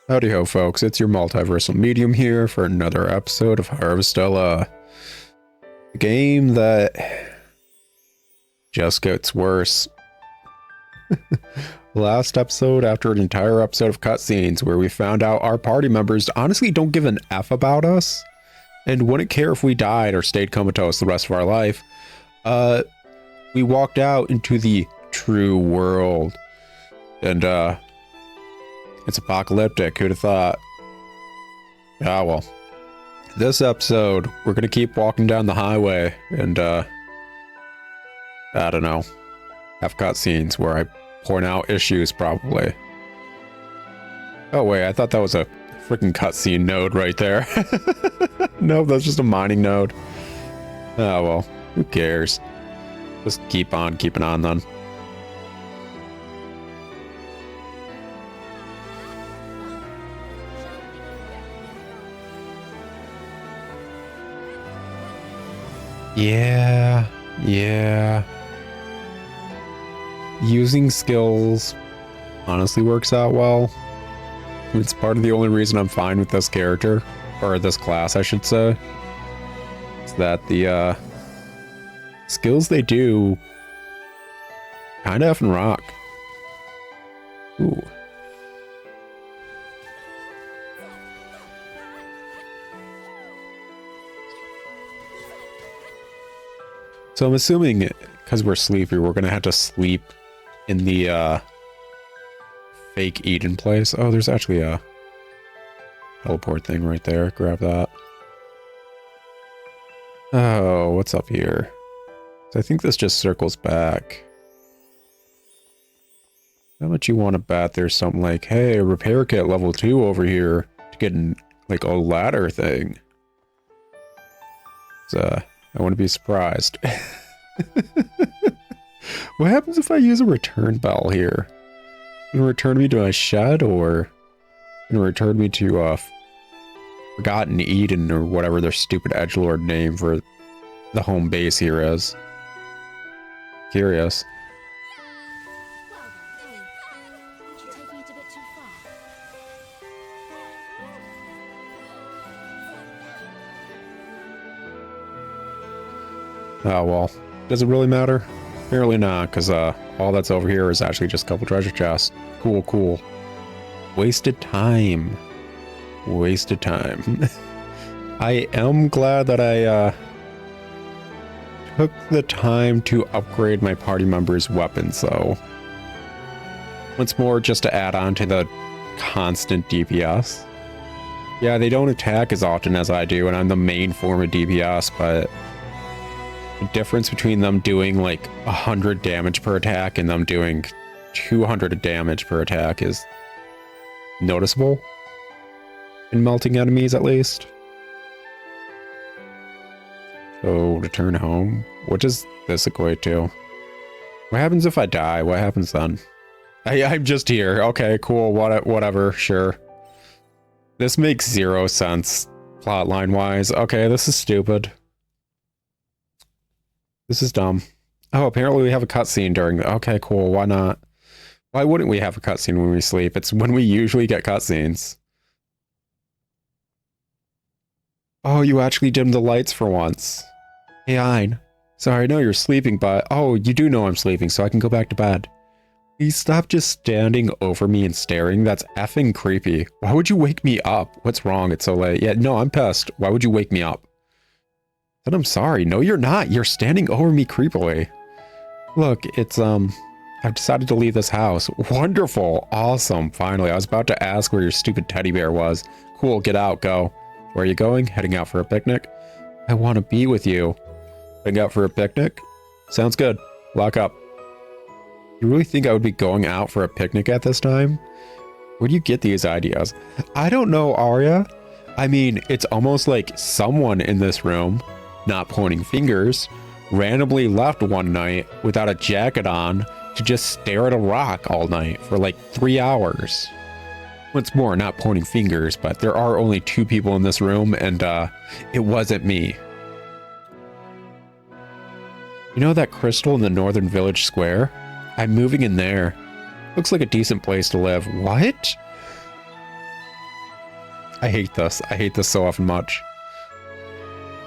Howdy ho, folks. It's your multiversal medium here for another episode of Harvestella. A game that just gets worse. Last episode, after an entire episode of cutscenes where we found out our party members honestly don't give an F about us and wouldn't care if we died or stayed comatose the rest of our life, we walked out into the true world. And, it's apocalyptic, who'd have thought? Ah, well. This episode, we're gonna keep walking down the highway and, I don't know, have cutscenes where I point out issues, probably. Oh, wait, I thought that was a freaking cutscene node right there. No, that's just a mining node. Oh, well, who cares? Just keep on keeping on, then. Yeah. Using skills honestly works out well. It's part of the only reason I'm fine with this character, or this class, I should say. Is that the, skills they do kind of effing rock. Ooh. So I'm assuming, because we're sleepy, we're gonna have to sleep in the fake Eden place. Oh, there's actually a teleport thing right there. Grab that. Oh, what's up here? So I think this just circles back. How much you want to bet there's something like, hey, repair kit level 2 over here to get in, like, a ladder thing. So, I wouldn't be surprised. What happens if I use a return bell here? Gonna return me to my shed, or gonna return me to Forgotten Eden, or whatever their stupid edgelord name for the home base here is? Curious. Oh, well. Does it really matter? Apparently not, because all that's over here is actually just a couple treasure chests. Cool. Wasted time. Wasted time. I am glad that I took the time to upgrade my party members' weapons, though. Once more, just to add on to the constant DPS. Yeah, they don't attack as often as I do, and I'm the main form of DPS, but the difference between them doing like 100 damage per attack and them doing 200 damage per attack is noticeable in melting enemies, at least. So, return home. What does this equate to? What happens if I die? What happens then? I'm just here. Okay, cool. Whatever. Sure. This makes zero sense plotline wise. Okay, this is stupid. This is dumb. Oh, apparently we have a cutscene during the... Okay, cool. Why not? Why wouldn't we have a cutscene when we sleep? It's when we usually get cutscenes. Oh, you actually dimmed the lights for once. Hey, Ein. Sorry, I know you're sleeping, but... Oh, you do know I'm sleeping, so I can go back to bed. Please stop just standing over me and staring. That's effing creepy. Why would you wake me up? What's wrong? It's so late. Yeah, no, I'm pissed. Why would you wake me up? But I'm sorry. No, you're not. You're standing over me creepily. Look, it's, I've decided to leave this house. Wonderful. Awesome. Finally, I was about to ask where your stupid teddy bear was. Cool, get out, go. Where are you going? Heading out for a picnic? I want to be with you. Heading out for a picnic? Sounds good. Lock up. You really think I would be going out for a picnic at this time? Where do you get these ideas? I don't know, Aria. I mean, it's almost like someone in this room, not pointing fingers, randomly left one night without a jacket on to just stare at a rock all night for like 3 hours. Once more, not pointing fingers, but there are only 2 people in this room, and it wasn't me. You know that crystal in the northern village square? I'm moving in there. Looks like a decent place to live. What? I hate this. I hate this so often much.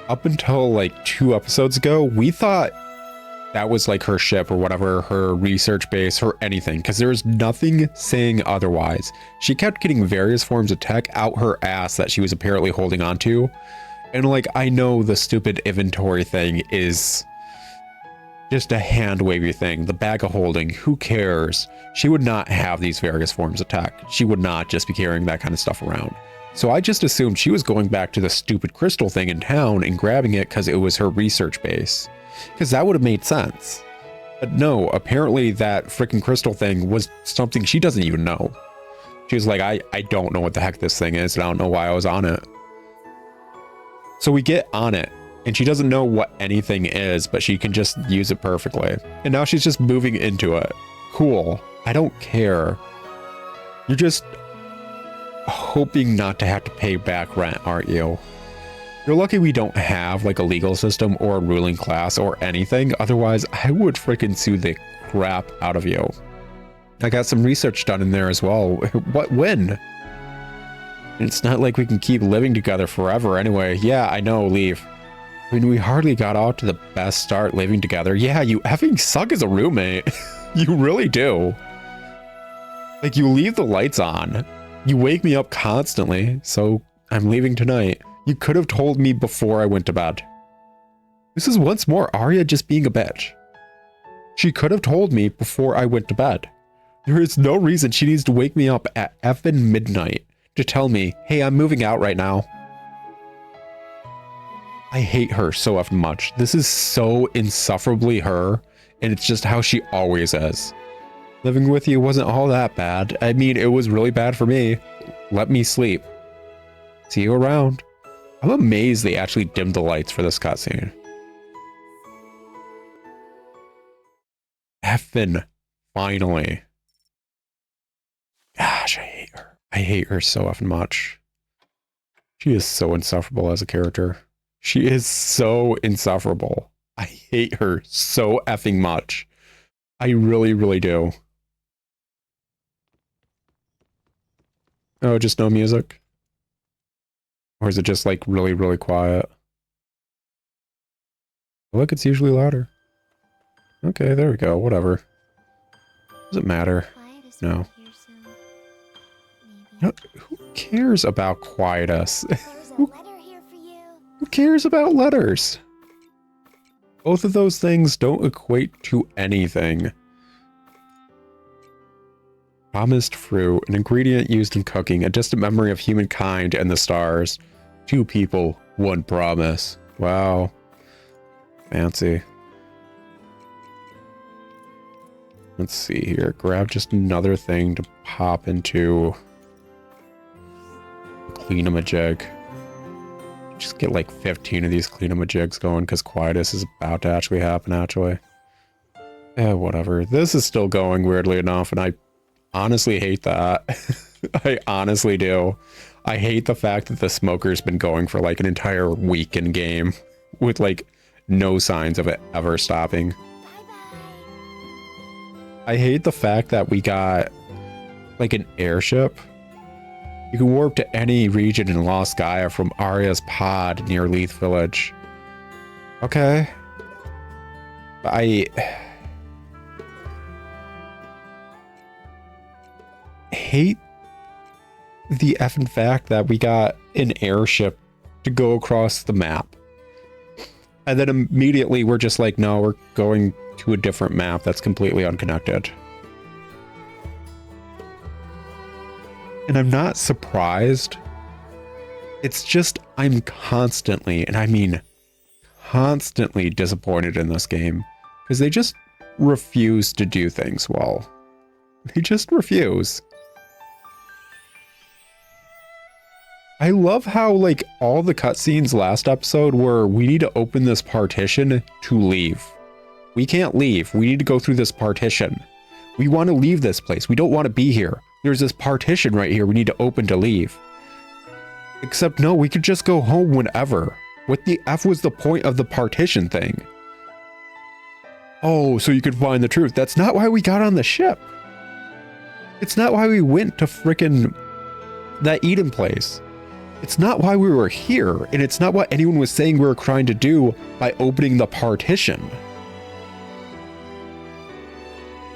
Up until like 2 episodes ago, we thought that was like her ship or whatever, her research base, her anything, because there was nothing saying otherwise. She kept getting various forms of tech out her ass that she was apparently holding on to. And like, I know the stupid inventory thing is just a hand wavy thing, the bag of holding, who cares? She would not have these various forms of tech. She would not just be carrying that kind of stuff around. So I just assumed she was going back to the stupid crystal thing in town and grabbing it because it was her research base. Because that would have made sense. But no, apparently that freaking crystal thing was something she doesn't even know. She was like, I don't know what the heck this thing is, and I don't know why I was on it. So we get on it, and she doesn't know what anything is, but she can just use it perfectly. And now she's just moving into it. Cool. I don't care. You're just hoping not to have to pay back rent, aren't you? You're lucky we don't have like a legal system or a ruling class or anything. Otherwise, I would freaking sue the crap out of you. I got some research done in there as well. What? When? It's not like we can keep living together forever anyway. Yeah, I know, leave. I mean, we hardly got off to the best start living together. Yeah, you effing suck as a roommate. You really do. Like, you leave the lights on. You wake me up constantly, so I'm leaving tonight. You could have told me before I went to bed. This is once more Aria just being a bitch. She could have told me before I went to bed. There is no reason she needs to wake me up at effing midnight to tell me, hey, I'm moving out right now. I hate her so effing much. This is so insufferably her, and it's just how she always is. Living with you wasn't all that bad. I mean, it was really bad for me. Let me sleep. See you around. I'm amazed they actually dimmed the lights for this cutscene. Effin' finally. Gosh, I hate her. I hate her so effing much. She is so insufferable as a character. She is so insufferable. I hate her so effing much. I really, really do. Oh, just no music? Or is it just like really, really quiet? Look, it's usually louder. Okay, there we go. Whatever. Doesn't matter. No. No, who cares about quietus? Who cares about letters? Both of those things don't equate to anything. Promised fruit, an ingredient used in cooking, a distant memory of humankind and the stars. 2 people, 1 promise. Wow. Fancy. Let's see here. Grab just another thing to pop into clean-a-majig. Just get like 15 of these clean-a-majigs going because quietus is about to actually happen, actually. Whatever. This is still going weirdly enough, and I honestly hate that. I honestly do. I hate the fact that the smoker's been going for like an entire week in game with like no signs of it ever stopping. I hate the fact that we got like an airship. You can warp to any region in Lost Gaia from Aria's pod near Leith Village. Okay. I hate the effing fact that we got an airship to go across the map. And then immediately we're just like, no, we're going to a different map that's completely unconnected. And I'm not surprised. It's just, I'm constantly, and I mean constantly disappointed in this game. Because they just refuse to do things well. They just refuse. I love how, like, all the cutscenes last episode were, we need to open this partition to leave. We can't leave. We need to go through this partition. We want to leave this place. We don't want to be here. There's this partition right here we need to open to leave. Except no, we could just go home whenever. What the F was the point of the partition thing? Oh, so you could find the truth. That's not why we got on the ship. It's not why we went to frickin' that Eden place. It's not why we were here, and it's not what anyone was saying we were trying to do by opening the partition.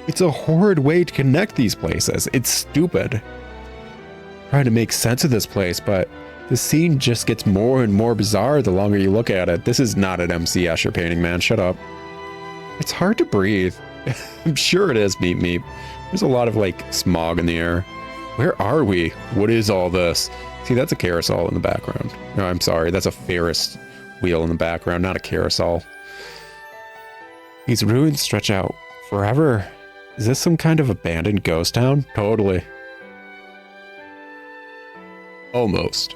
It's a horrid way to connect these places. It's stupid. Trying to make sense of this place, but the scene just gets more and more bizarre the longer you look at it. This is not an MC Escher painting, man. Shut up. It's hard to breathe. I'm sure it is, Meep Meep. There's a lot of, like, smog in the air. Where are we? What is all this? See, that's a carousel in the background. No, I'm sorry. That's a Ferris wheel in the background, not a carousel. These ruins stretch out forever. Is this some kind of abandoned ghost town? Totally. Almost.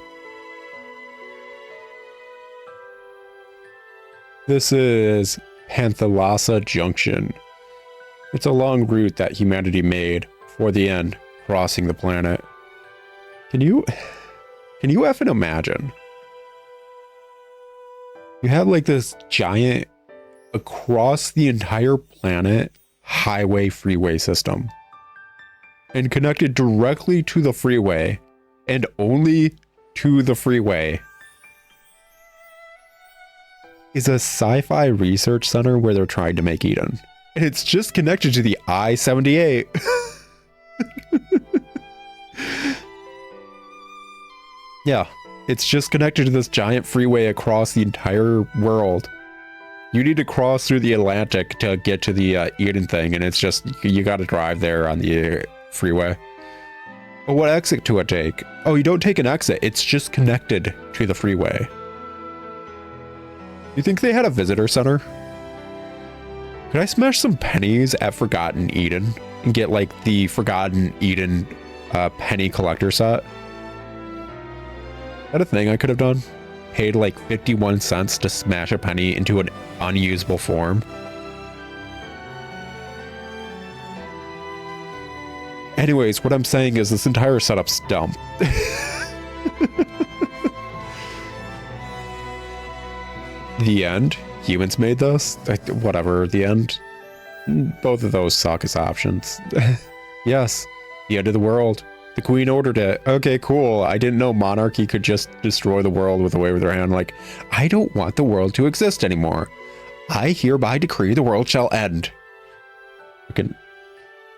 This is Panthalassa Junction. It's a long route that humanity made for the end, crossing the planet. Can you effing imagine? You have like this giant, across the entire planet, highway freeway system. And connected directly to the freeway, and only to the freeway, is a sci-fi research center where they're trying to make Eden. And it's just connected to the I-78. Yeah, it's just connected to this giant freeway across the entire world. You need to cross through the Atlantic to get to the Eden thing, and it's just, you gotta drive there on the freeway. But what exit to it take? Oh, you don't take an exit, it's just connected to the freeway. You think they had a visitor center? Could I smash some pennies at Forgotten Eden and get like the Forgotten Eden penny collector set? Is that a thing I could have done? Paid like 51 cents to smash a penny into an unusable form. Anyways, what I'm saying is this entire setup's dumb. The end? Humans made this? Whatever, the end. Both of those suck as options. Yes, the end of the world. The queen ordered it. Okay, cool. I didn't know monarchy could just destroy the world with a wave of their hand. Like, I don't want the world to exist anymore. I hereby decree the world shall end. Fucking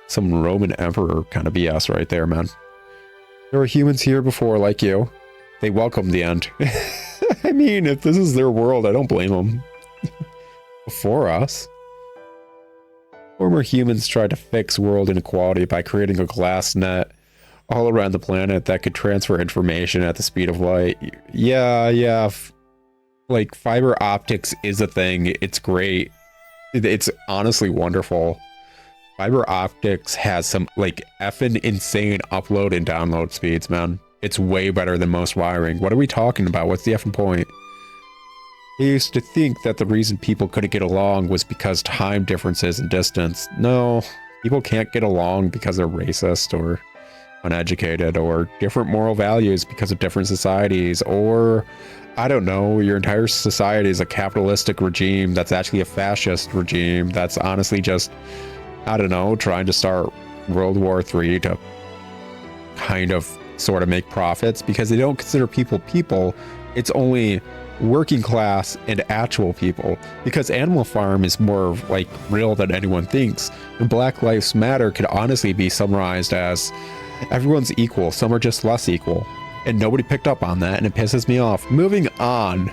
some Roman emperor kind of BS right there, man. There were humans here before like you. They welcomed the end. I mean, if this is their world, I don't blame them. Before us. Former humans tried to fix world inequality by creating a glass net all around the planet that could transfer information at the speed of light. Yeah. Like, fiber optics is a thing. It's great. It's honestly wonderful. Fiber optics has some, like, effing insane upload and download speeds, man. It's way better than most wiring. What are we talking about? What's the effing point? I used to think that the reason people couldn't get along was because time differences and distance. No, people can't get along because they're racist or uneducated or different moral values because of different societies, or I don't know, your entire society is a capitalistic regime that's actually a fascist regime that's honestly just, I don't know, trying to start World War III to kind of sort of make profits because they don't consider people. It's only working class and actual people, because Animal Farm is more like real than anyone thinks. And Black Lives Matter could honestly be summarized as everyone's equal, some are just less equal, and nobody picked up on that, and it pisses me off. Moving on.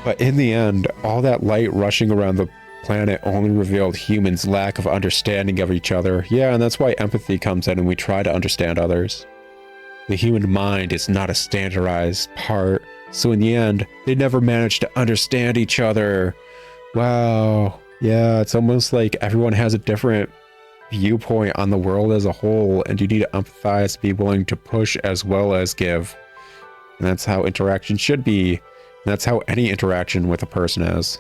But in the end, all that light rushing around the planet only revealed humans' lack of understanding of each other. Yeah, and that's why empathy comes in and we try to understand others. The human mind is not a standardized part, so in the end, they never managed to understand each other. Wow. Yeah, it's almost like everyone has a different viewpoint on the world as a whole, and you need to empathize to be willing to push as well as give. And that's how interaction should be. And that's how any interaction with a person is.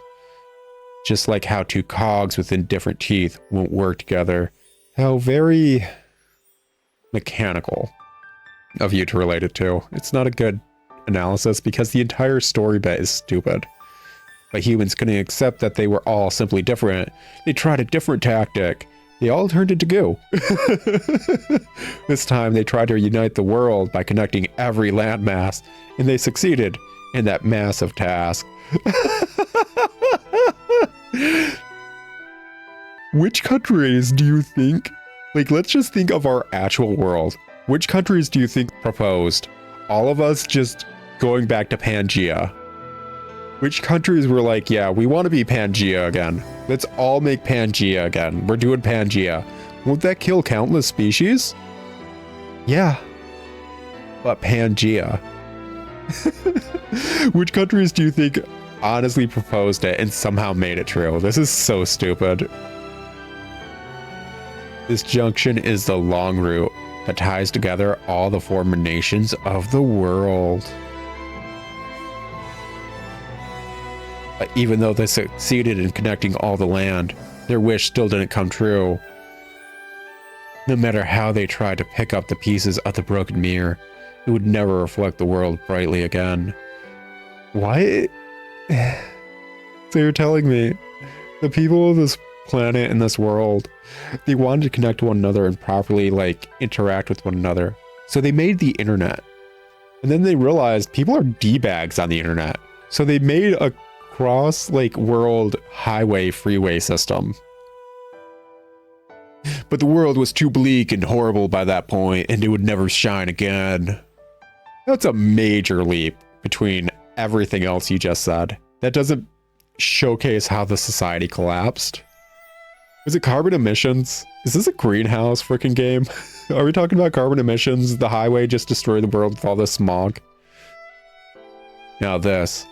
Just like how two cogs within different teeth won't work together. How very mechanical of you to relate it to. It's not a good analysis because the entire story bit is stupid. But humans couldn't accept that they were all simply different. They tried a different tactic. they all turned into goo. This time they tried to unite the world by connecting every landmass, and they succeeded in that massive task. Which countries do you think, like, let's just think of our actual world. Which countries do you think proposed? All of us just going back to Pangea. Which countries were like, yeah, we want to be Pangea again. Let's all make Pangea again. We're doing Pangea. Won't that kill countless species? Yeah. But Pangea. Which countries do you think honestly proposed it and somehow made it true? This is so stupid. This junction is the long route that ties together all the former nations of the world. But even though they succeeded in connecting all the land, their wish still didn't come true. No matter how they tried to pick up the pieces of the broken mirror, it would never reflect the world brightly again. What? So you're telling me the people of this planet and this world, they wanted to connect to one another and properly, like, interact with one another. So they made the internet. And then they realized people are D-bags on the internet. So they made a cross, like, world highway freeway system. But the world was too bleak and horrible by that point, and it would never shine again. That's a major leap between everything else you just said. That doesn't showcase how the society collapsed. Is it carbon emissions? Is this a greenhouse freaking game? Are we talking about carbon emissions? The highway just destroyed the world with all this smog? Now this,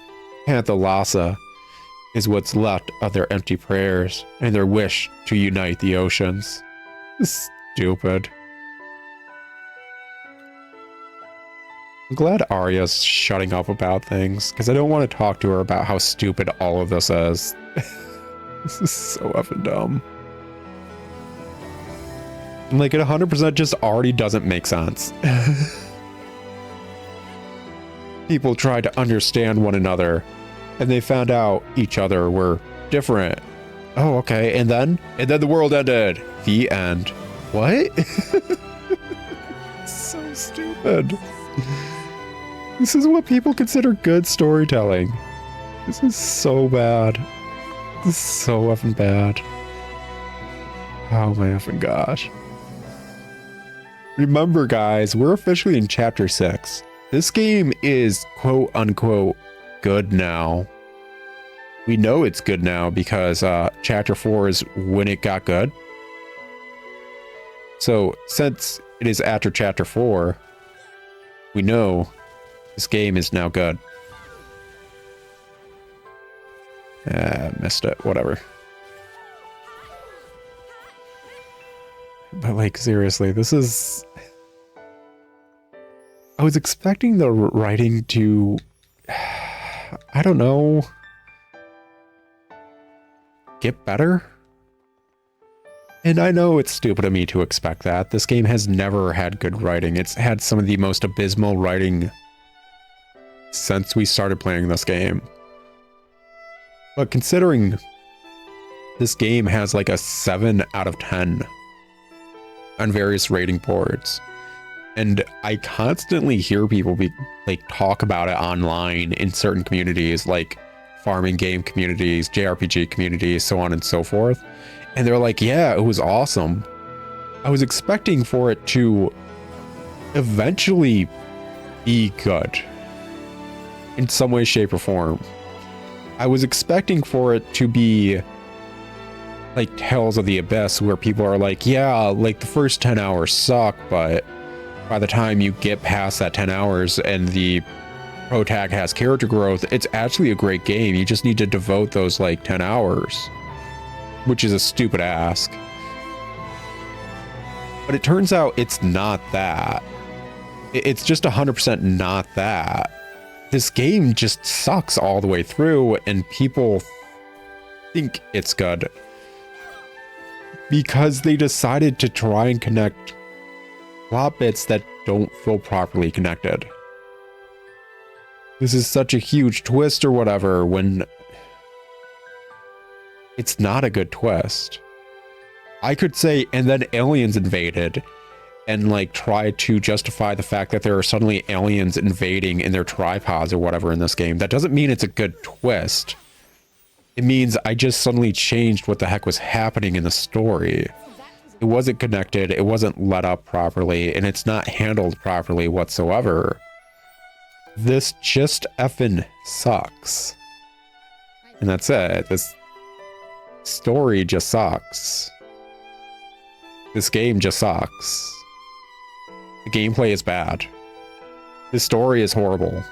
Panthalassa, is what's left of their empty prayers and their wish to unite the oceans. Stupid. I'm glad Aria's shutting up about things, because I don't want to talk to her about how stupid all of this is. This is so effing dumb. Like, it 100% just already doesn't make sense. People tried to understand one another, and they found out each other were different. Oh, okay, and then the world ended. The end. What? So stupid. This is what people consider good storytelling. This is so bad. This is so effing bad. Oh my effing gosh. Remember, guys, we're officially in Chapter 6. This game is quote-unquote good now. We know it's good now because Chapter 4 is when it got good. So, since it is after Chapter 4, we know this game is now good. Missed it. Whatever. But, like, seriously, this is... I was expecting the writing to... I don't know... get better? And I know it's stupid of me to expect that. This game has never had good writing. It's had some of the most abysmal writing since we started playing this game. But considering this game has like a 7 out of 10 on various rating boards, and I constantly hear people talk about it online in certain communities, like farming game communities, JRPG communities, so on and so forth. And they're like, yeah, it was awesome. I was expecting for it to eventually be good in some way, shape, or form. I was expecting for it to be like Tales of the Abyss, where people are like, yeah, like the first 10 hours suck, but by the time you get past that 10 hours and the protag has character growth, it's actually a great game. You just need to devote those like 10 hours, which is a stupid ask. But it turns out it's not that. It's just 100% not that. This game just sucks all the way through, and people think it's good because they decided to try and connect plot bits that don't feel properly connected. This is such a huge twist or whatever, when it's not a good twist. I could say, and then aliens invaded, and like try to justify the fact that there are suddenly aliens invading in their tripods or whatever in this game. That doesn't mean it's a good twist. It means I just suddenly changed what the heck was happening in the story. It wasn't connected, it wasn't let up properly, and it's not handled properly whatsoever. This just effing sucks. And that's it. This story just sucks. This game just sucks. The gameplay is bad. The story is horrible.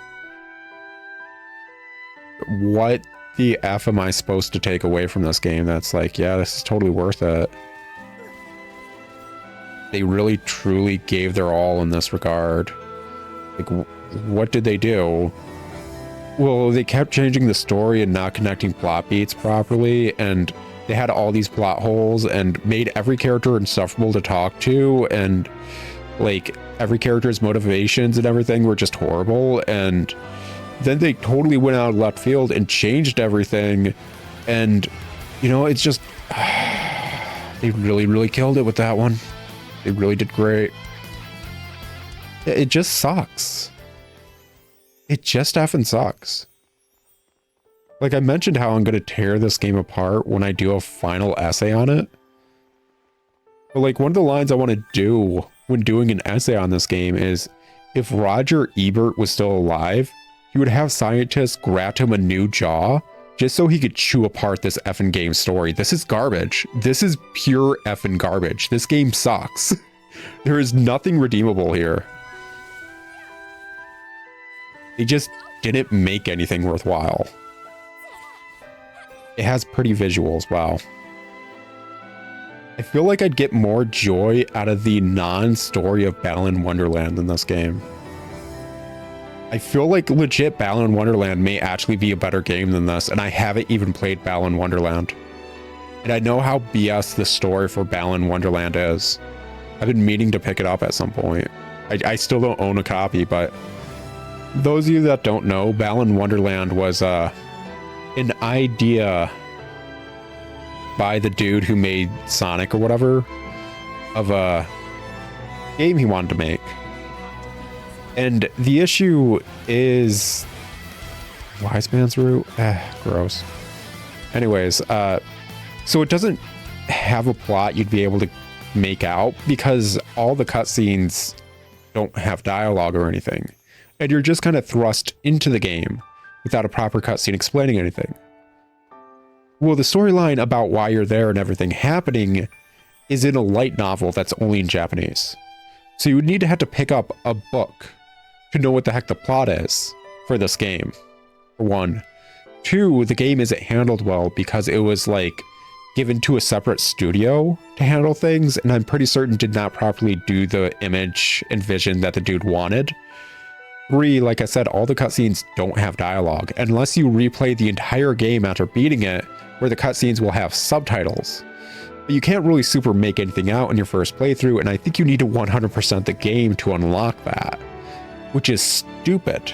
What the F am I supposed to take away from this game that's like, yeah, this is totally worth it? They really truly gave their all in this regard. Like, what did they do? Well, they kept changing the story and not connecting plot beats properly, and they had all these plot holes and made every character insufferable to talk to, and like every character's motivations and everything were just horrible. And then they totally went out of left field and changed everything, and you know, it's just they really killed it with that one. They really did great. It just sucks. It just effing sucks. Like I mentioned how I'm going to tear this game apart when I do a final essay on it. But like one of the lines I want to do when doing an essay on this game is, if Roger Ebert was still alive, he would have scientists graft him a new jaw just so he could chew apart this effing game story. This is garbage. This is pure effing garbage. This game sucks. There is nothing redeemable here. They just didn't make anything worthwhile. It has pretty visuals, wow. I feel like I'd get more joy out of the non-story of Balan Wonderland in this game. I feel like legit Balan Wonderland may actually be a better game than this, and I haven't even played Balan Wonderland. And I know how BS the story for Balan Wonderland is. I've been meaning to pick it up at some point. I still don't own a copy, but those of you that don't know, Balan Wonderland was an idea by the dude who made Sonic or whatever, of a game he wanted to make. And the issue is wise man's root. Gross. Anyways, so it doesn't have a plot you'd be able to make out because all the cutscenes don't have dialogue or anything. And you're just kind of thrust into the game without a proper cutscene explaining anything. Well, the storyline about why you're there and everything happening is in a light novel that's only in Japanese. So you would need to have to pick up a book to know what the heck the plot is for this game, for one. Two, the game isn't handled well because it was like given to a separate studio to handle things, and I'm pretty certain did not properly do the image and vision that the dude wanted. Three, like I said, all the cutscenes don't have dialogue unless you replay the entire game after beating it, where the cutscenes will have subtitles. But you can't really super make anything out in your first playthrough, and I think you need to 100% the game to unlock that, which is stupid.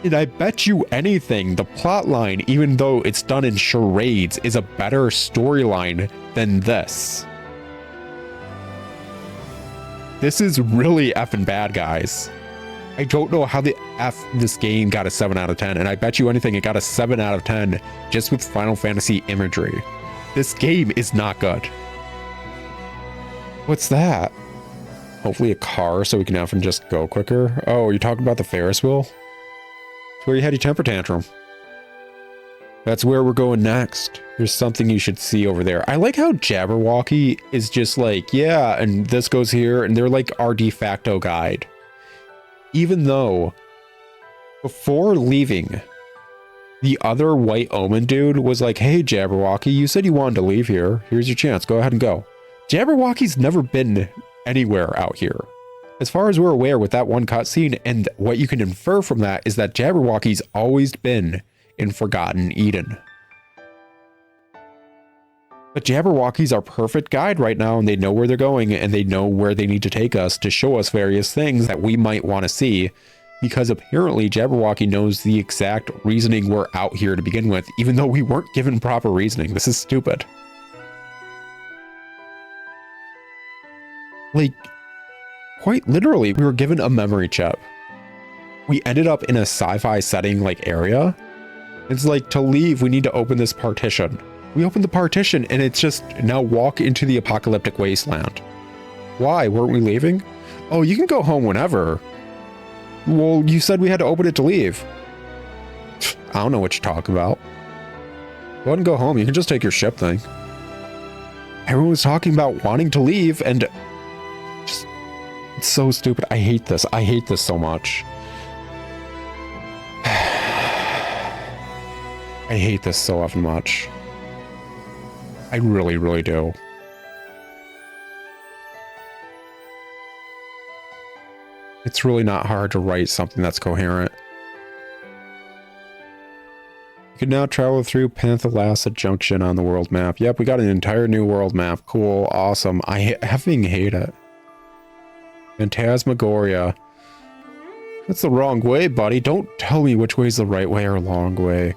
And I bet you anything, the plotline, even though it's done in charades, is a better storyline than this. This is really effing bad, guys. I don't know how the F this game got a 7 out of 10, and I bet you anything it got a 7 out of 10 just with Final Fantasy imagery. This game is not good. What's that? Hopefully a car so we can often just go quicker. Oh, you're talking about the Ferris wheel? That's where you had your temper tantrum. That's where we're going next. There's something you should see over there. I like how Jabberwocky is just like, yeah, and this goes here, and they're like our de facto guide. Even though, before leaving, the other White Omen dude was like, hey, Jabberwocky, you said you wanted to leave here. Here's your chance. Go ahead and go. Jabberwocky's never been anywhere out here. As far as we're aware with that one cutscene, and what you can infer from that is that Jabberwocky's always been in Forgotten Eden. But Jabberwocky's our perfect guide right now, and they know where they're going, and they know where they need to take us to show us various things that we might want to see, because apparently Jabberwocky knows the exact reasoning we're out here to begin with, even though we weren't given proper reasoning. This is stupid. Like, quite literally, we were given a memory chip. We ended up in a sci-fi setting like area. It's like, to leave, we need to open this partition. We opened the partition and it's just now walk into the apocalyptic wasteland. Why? Weren't we leaving? Oh, you can go home whenever. Well, you said we had to open it to leave. I don't know what you're talking about. Go ahead and go home. You can just take your ship thing. Everyone was talking about wanting to leave and just, it's so stupid. I hate this. I hate this so much. I hate this so often much. I really, really do. It's really not hard to write something that's coherent. You can now travel through Panthalassa Junction on the world map. Yep, we got an entire new world map. Cool, awesome. I effing hate it. Phantasmagoria. That's the wrong way, buddy. Don't tell me which way is the right way or wrong way.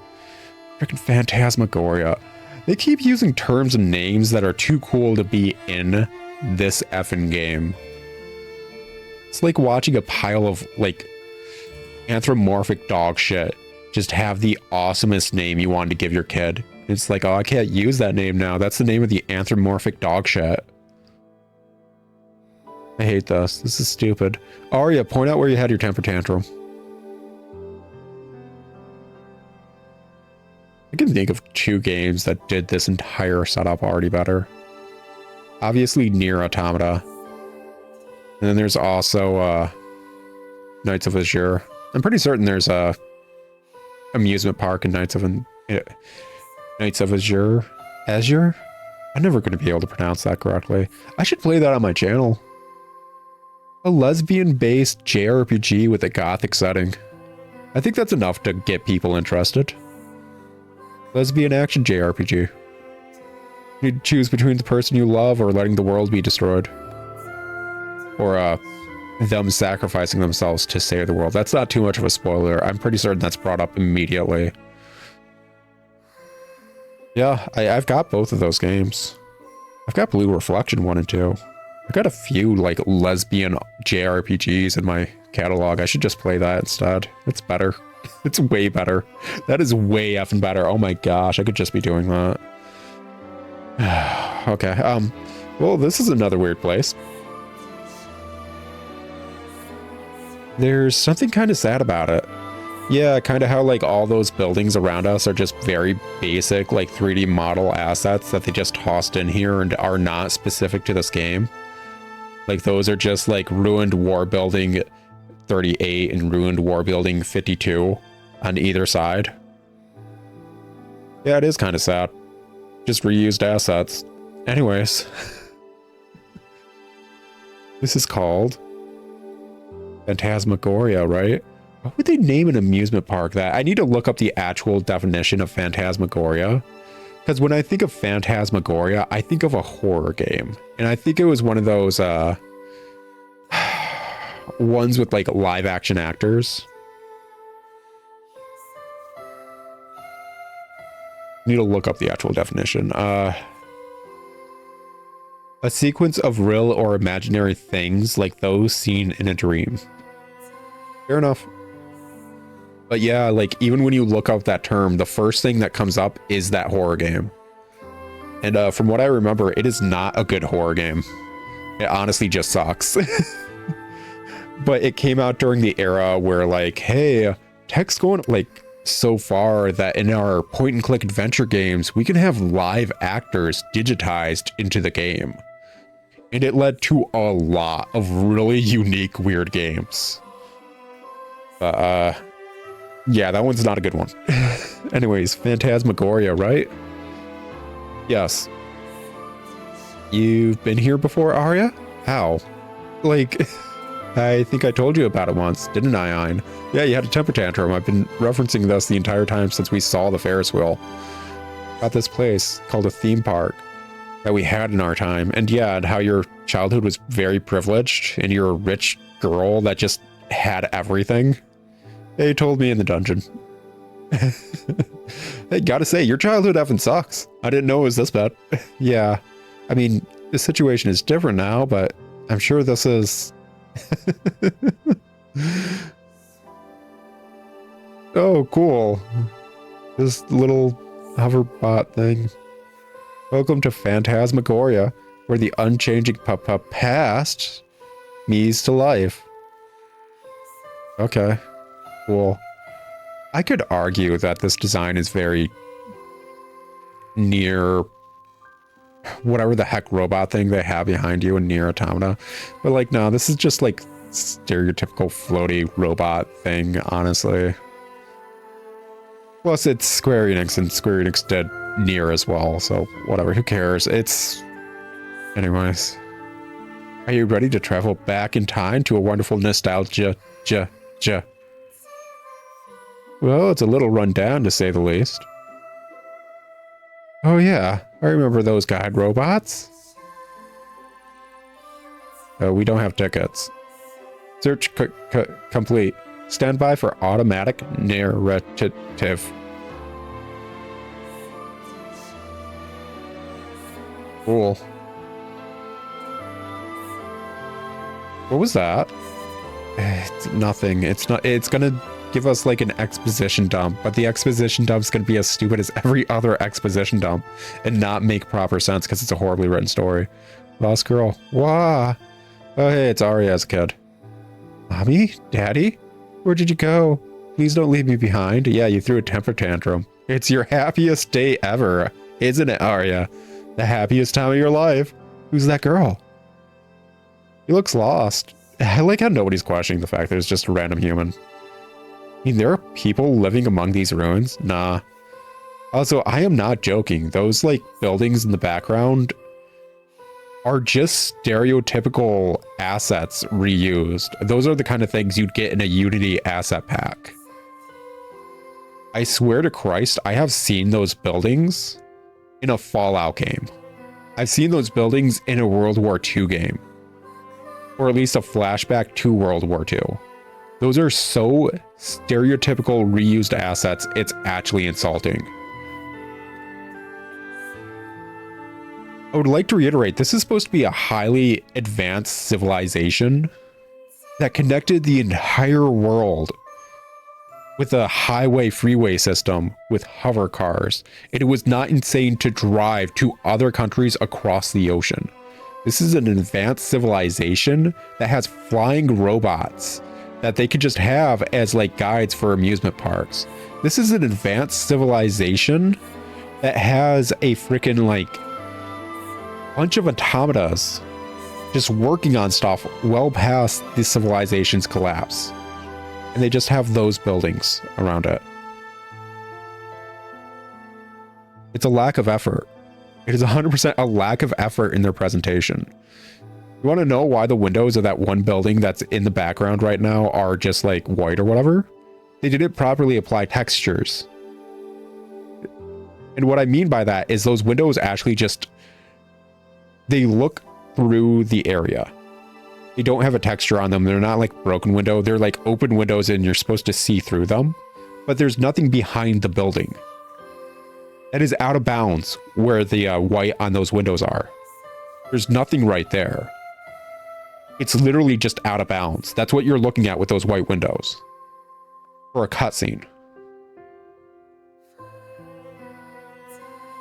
Freaking Phantasmagoria. They keep using terms and names that are too cool to be in this effing game. It's like watching a pile of, like, anthropomorphic dog shit just have the awesomest name you wanted to give your kid. It's like, oh, I can't use that name now. That's the name of the anthropomorphic dog shit. I hate this. This is stupid. Aria, point out where you had your temper tantrum. I can think of 2 games that did this entire setup already better. Obviously, Nier Automata. And then there's also Knights of Azure. I'm pretty certain there's a amusement park in Knights of Azure. Azure? I'm never going to be able to pronounce that correctly. I should play that on my channel. A lesbian-based JRPG with a gothic setting. I think that's enough to get people interested. Lesbian action JRPG. You need to choose between the person you love or letting the world be destroyed. Or them sacrificing themselves to save the world. That's not too much of a spoiler. I'm pretty certain that's brought up immediately. Yeah, I've got both of those games. I've got Blue Reflection 1 and 2. I've got a few, like, lesbian JRPGs in my catalog. I should just play that instead. It's better. It's way better. That is way effing better. Oh my gosh, I could just be doing that. Okay, well, this is another weird place. There's something kind of sad about it. Yeah, kind of how, like, all those buildings around us are just very basic, like, 3D model assets that they just tossed in here and are not specific to this game. Like, those are just, like, ruined war building 38 and ruined war building 52 on either side. Yeah, it is kind of sad. Just reused assets. Anyways. This is called Phantasmagoria, right? What would they name an amusement park that? I need to look up the actual definition of Phantasmagoria. Because when I think of Phantasmagoria, I think of a horror game. And I think it was one of those ones with, like, live action actors. I need to look up the actual definition. A sequence of real or imaginary things like those seen in a dream. Fair enough. But yeah, like, even when you look up that term, the first thing that comes up is that horror game. And from what I remember, it is not a good horror game. It honestly just sucks. But it came out during the era where, like, hey, tech's going, like, so far that in our point-and-click adventure games, we can have live actors digitized into the game. And it led to a lot of really unique, weird games. Yeah, that one's not a good one. Anyways, Phantasmagoria, right? Yes. You've been here before, Aria? How? Like, I think I told you about it once, didn't I, Ein? Yeah, you had a temper tantrum. I've been referencing this the entire time since we saw the Ferris wheel. Got this place called a theme park that we had in our time. And yeah, and how your childhood was very privileged and you're a rich girl that just had everything. They told me in the dungeon. Hey, gotta say, your childhood effing sucks. I didn't know it was this bad. Yeah, I mean, the situation is different now, but I'm sure this is... Oh, cool. This little hoverbot thing. Welcome to Phantasmagoria, where the unchanging past means to life. Okay, cool. I could argue that this design is very near whatever the heck robot thing they have behind you in Nier Automata. But like, no, this is just like stereotypical floaty robot thing, honestly. Plus it's Square Enix, and Square Enix did Nier as well, so whatever, who cares? It's... Anyways. Are you ready to travel back in time to a wonderful nostalgia? Well, it's a little run down, to say the least. Oh yeah, I remember those guide robots. We don't have tickets. Search complete. Stand by for automatic narrative. Cool. What was that? It's nothing. It's not. It's gonna give us like an exposition dump, but the exposition dump's gonna be as stupid as every other exposition dump and not make proper sense because it's a horribly written story. Lost girl. Wah. Oh hey, it's Aria as a kid. Mommy? Daddy? Where did you go? Please don't leave me behind. Yeah, you threw a temper tantrum. It's your happiest day ever, isn't it, Aria? The happiest time of your life. Who's that girl? He looks lost. I like how nobody's questioning the fact that it's just a random human. I mean, there are people living among these ruins? Nah. Also, I am not joking. Those, like, buildings in the background are just stereotypical assets reused. Those are the kind of things you'd get in a Unity asset pack. I swear to Christ, I have seen those buildings in a Fallout game. I've seen those buildings in a World War II game. Or at least a flashback to World War II. Those are so stereotypical reused assets, it's actually insulting. I would like to reiterate, this is supposed to be a highly advanced civilization that connected the entire world with a highway freeway system with hover cars. And it was not insane to drive to other countries across the ocean. This is an advanced civilization that has flying robots that they could just have as like guides for amusement parks. This is an advanced civilization that has a freaking like bunch of automatas just working on stuff well past the civilization's collapse. And they just have those buildings around it. It's a lack of effort. It is 100% a lack of effort in their presentation. You want to know why the windows of that one building that's in the background right now are just like white or whatever? They didn't properly apply textures. And what I mean by that is those windows actually just, they look through the area. They don't have a texture on them. They're not like broken window. They're like open windows and you're supposed to see through them, but there's nothing behind the building. That is out of bounds where the white on those windows are. There's nothing right there. It's literally just out of bounds. That's what you're looking at with those white windows. For a cutscene.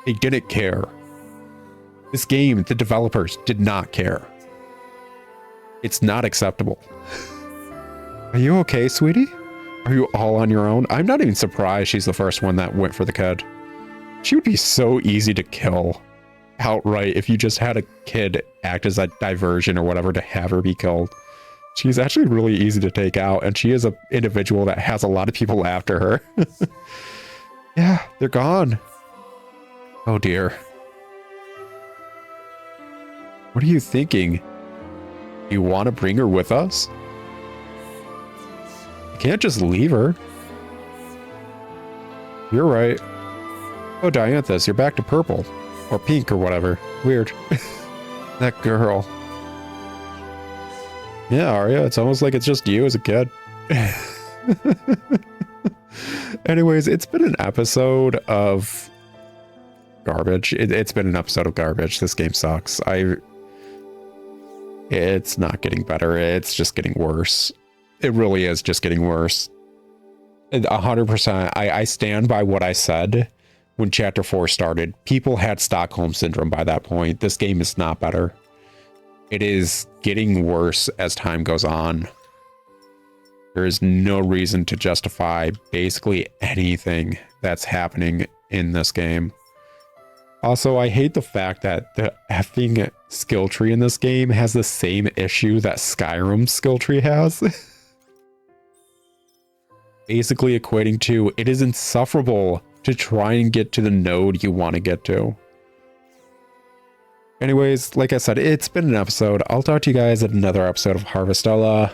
They didn't care. This game, the developers did not care. It's not acceptable. Are you okay, sweetie? Are you all on your own? I'm not even surprised she's the first one that went for the kid. She would be so easy to kill outright if you just had a kid act as a diversion or whatever to have her be killed. She's actually really easy to take out, and she is an individual that has a lot of people after her. Yeah, they're gone. Oh dear. What are you thinking? You want to bring her with us? You can't just leave her. You're right. Oh, Dianthus, you're back to purple. Or pink or whatever. Weird. That girl. Yeah, Aria, it's almost like it's just you as a kid. Anyways, it's been an episode of garbage. It's been an episode of garbage. This game sucks. It's not getting better. It's just getting worse. It really is just getting worse. 100%. I stand by what I said when Chapter 4 started. People had Stockholm Syndrome by that point. This game is not better. It is getting worse as time goes on. There is no reason to justify basically anything that's happening in this game. Also, I hate the fact that the effing skill tree in this game has the same issue that Skyrim's skill tree has. Basically equating to, it is insufferable to try and get to the node you want to get to. Anyways, like I said, it's been an episode. I'll talk to you guys at another episode of Harvestella,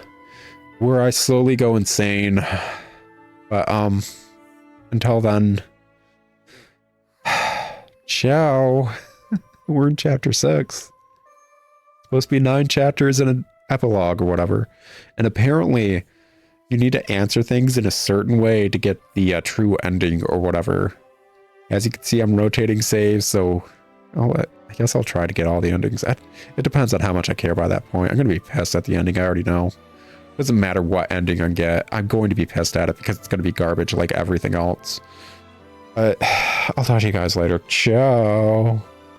where I slowly go insane. But, until then, ciao. We're in chapter 6. Supposed to be 9 chapters and an epilogue or whatever. And apparently, you need to answer things in a certain way to get the true ending or whatever. As you can see, I'm rotating saves, so I guess I'll try to get all the endings. It depends on how much I care by that point. I'm going to be pissed at the ending, I already know. Doesn't matter what ending I get, I'm going to be pissed at it because it's going to be garbage like everything else. But I'll talk to you guys later. Ciao.